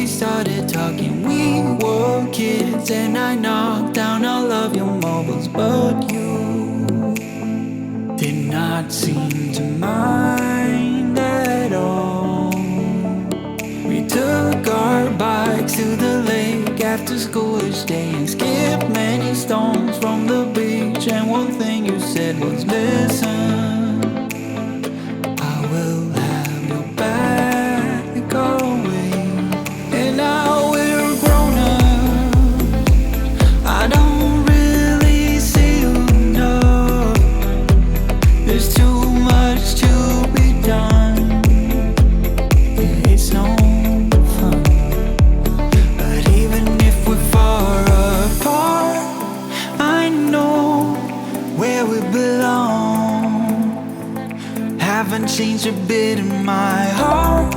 we started talking, we were kids, and I knocked down all of your mobiles, but you did not seem to mind at all. We took our bikes to the lake after school each day and skipped many stones from the beach, and one thing you said was, listen, I will have your back always. And now we're grown-ups, I don't really see you enough. There's too much to be done, yeah, it's no fun. But even if we're far apart, I know where we belong. Haven't changed a bit in my heart.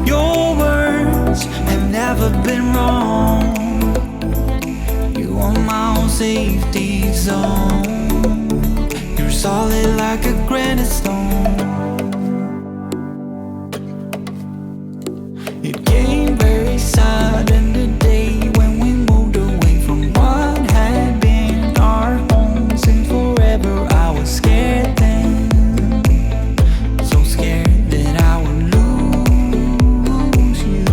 Your words have never been wrong. You are my own safety zone. You're solid like a granite stone. It came very sudden the day when we moved away from what had been our home since forever. I was scared then, so scared that I would lose you.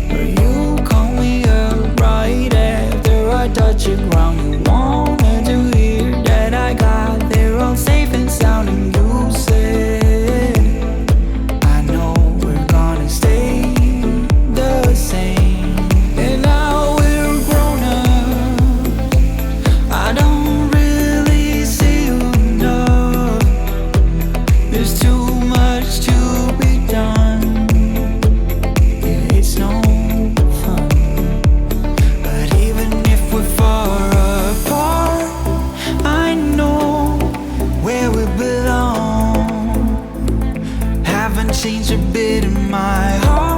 But you called me up right after I touched the ground. You wanted to hear that I got there all safe and sound, and you said, I know we're gonna stay the same. And now we're grown-ups, I don't really see you enough. There's too much to be done, yeah, it's no fun. But even if we're far apart, I know where we belong. Haven't changed a bit in my heart.